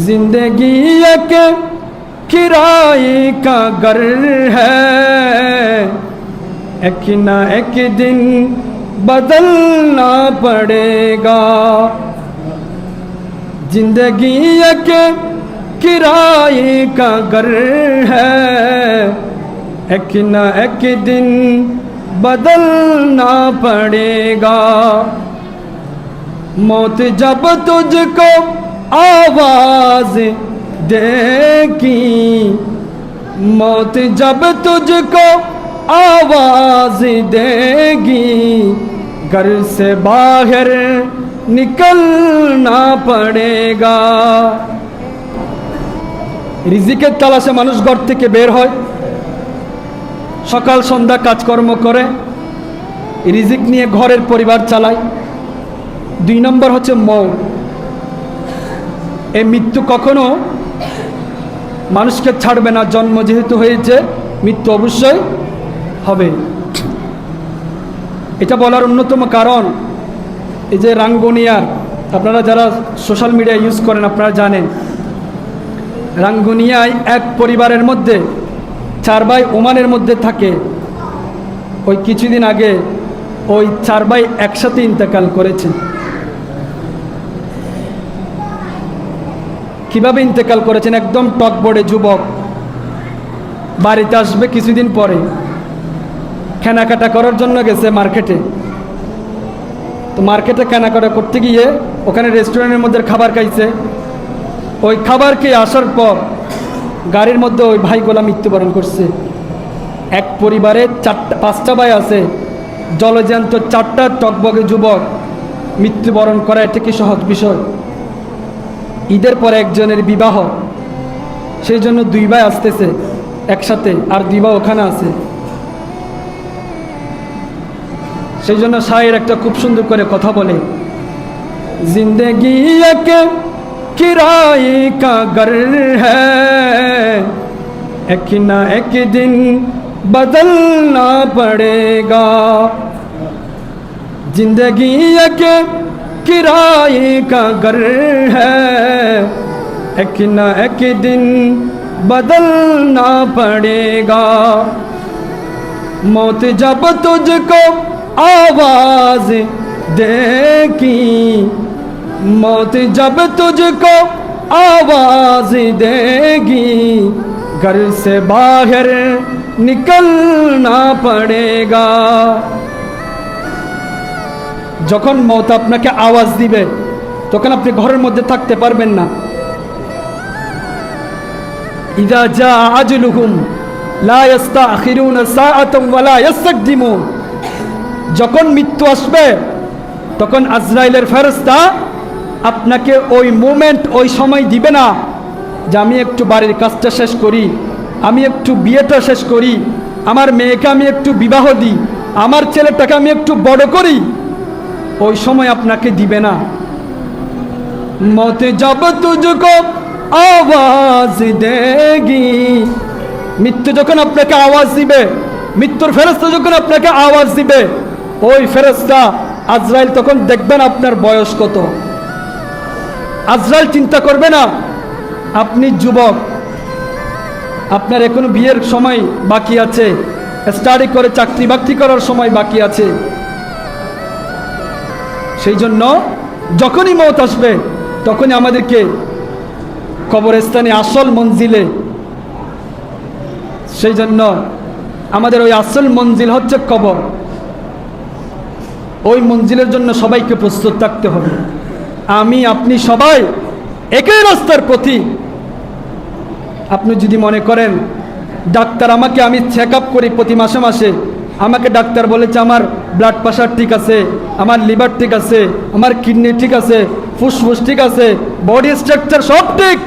जिंदगी एक किराए का घर है, एक ना एक दिन बदलना पड़ेगा। जिंदगी एक किराए का घर है, एक ना एक दिन बदलना पड़ेगा। मौत जब तुझको आवाज देगी, मौत जब तुझको आवाज देगी, घर से बाहर निकलना पड़ेगा। রিজিকের তালাশে মানুষ ঘর থেকে বের হয়, সকাল সন্ধ্যা কাজকর্ম করে রিজিক নিয়ে ঘরের পরিবার চালায়। 2 নম্বর হচ্ছে মৌত। এই মৃত্যু কখনো মানুষকে ছাড়বে না। জন্ম যেহেতু হয়েছে, মৃত্যু অবশ্যই হবে। এটা বলার অন্যতম কারণ এই যে রাঙ্গুনিয়ার, আপনারা যারা সোশ্যাল মিডিয়া ইউজ করেন আপনারা জানেন, রাঙ্গুনিয়ায় এক পরিবারের মধ্যে 4 ভাই ওমানের মধ্যে থাকে। ওই কিছুদিন আগে ওই 4 ভাই একসাথে ইন্তেকাল করেছে। কিভাবে ইন্তেকাল করেছেন? একদম টকবড়ে যুবক, বাড়িতে আসবে কিছুদিন পরে, কেনাকাটা করার জন্য গেছে মার্কেটে। তো মার্কেটে কেনাকাটা করতে গিয়ে ওখানে রেস্টুরেন্টের মধ্যে খাবার খাইছে। ওই খাবার খেয়ে আসার পর গাড়ির মধ্যে ওই ভাইগুলা মৃত্যুবরণ করছে। এক পরিবারে 5টা ভাই আছে, জলজ্যান্ত 4টা টকবগে যুবক মৃত্যুবরণ করা এটা কি সহজ বিষয়? ঈদের পরে একজনের বিবাহ, সেই জন্য 2 ভাই আসতেছে একসাথে, আর 2 ভাই ওখানে আছে। সেই জন্য শায়ের একটা খুব সুন্দর করে কথা বলে, জিন্দেগি এক किराए का घर है, एक ना एक दिन बदलना पड़ेगा। जिंदगी एक किराए का घर है, एक ना एक दिन बदलना पड़ेगा। मौत जब तुझको आवाज देगी, मौत जब तुझको आवाज देगी, घर से बाहर निकलना पड़ेगा। যখন মওত আপনাকে আওয়াজ দিবে তখন আপনি ঘরের মধ্যে থাকতে পারবেন না। ইযা জা আজলুহুম লা ইস্তাখিরুনা সাআতান ওয়া লা ইস্তাকদিমুন। যখন মৃত্যু আসবে তখন আজরাইলের ফেরেশতা আপনাকে ওই মোমেন্ট, ওই সময় দিবে না যে আমি একটু বাড়ির কাজটা শেষ করি, আমি একটু বিয়েটা শেষ করি, আমার মেয়েকে আমি একটু বিবাহ দিই, আমার ছেলেটাকে আমি একটু বড় করি। ওই সময় আপনাকে দিবে না। মৌতে জব তুঝকো আওয়াজ দেগি, মৃত্যু যখন আপনাকে আওয়াজ দিবে, মৃত্যুর ফেরেশতা যখন আপনাকে আওয়াজ দিবে, ওই ফেরেশতা আজরাইল তখন দেখবেন আপনার বয়স কত। আজরাইল চিন্তা করবে না আপনি যুবক, আপনার এখনো বিয়ের সময় বাকি আছে, স্টাডি করে চাকরি বাকরি করার সময় বাকি আছে। সেই জন্য যখনই মওত আসবে তখনই আমাদেরকে কবরস্থানে আসল মঞ্জিলে, সেই জন্য আমাদের ওই আসল মঞ্জিল হচ্ছে কবর। ওই মঞ্জিলের জন্য সবাইকে প্রস্তুত থাকতে হবে। আমি আপনি সবাই একই রাস্তার পথি। আপনি যদি মনে করেন ডাক্তার আমাকে, আমি চেক আপ করি প্রতি মাসে মাসে, আমাকে ডাক্তার বলেছে আমার ব্লাড প্রেশার ঠিক আছে, আমার লিভার ঠিক আছে, আমার কিডনি ঠিক আছে, ফুসফুস ঠিক আছে, বডি স্ট্রাকচার সব ঠিক,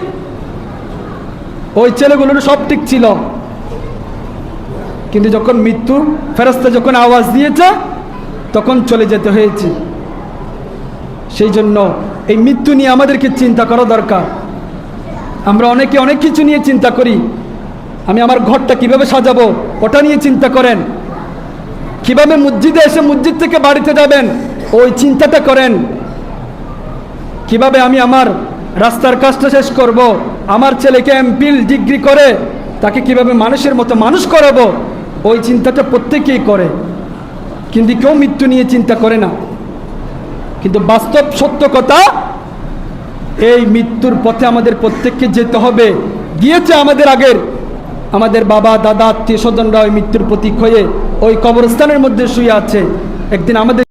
ওই ছেলেগুলোর সব ঠিক ছিল, কিন্তু যখন মৃত্যু ফেরেশতা যখন আওয়াজ দিয়েছে তখন চলে যেতে হয়েছে। সেই জন্য এই মৃত্যু নিয়ে আমাদেরকে চিন্তা করা দরকার। আমরা অনেকে অনেক কিছু নিয়ে চিন্তা করি, আমি আমার ঘরটা কিভাবে সাজাবো ওটা নিয়ে চিন্তা করেন, কিভাবে মসজিদে এসে মসজিদ থেকে বাড়িতে যাবেন ওই চিন্তাটা করেন, কিভাবে আমি আমার রাস্তার কাজটা শেষ করব, আমার ছেলেকে এমপিল ডিগ্রি করে তাকে কিভাবে মানুষের মতো মানুষ করাবো, ওই চিন্তাটা প্রত্যেকেই করে, কিন্তু কেউ মৃত্যু নিয়ে চিন্তা করে না। কিন্তু বাস্তব সত্য কথা, এই মৃত্যুর পথে আমাদের প্রত্যেককে যেতে হবে। গিয়েছে আমাদের আগের, আমাদের বাবা দাদা আত্মীয় স্বজনরা ওই মৃত্যুর প্রতীক হয়ে ওই কবরস্থানের মধ্যে শুয়ে আছে। একদিন আমাদের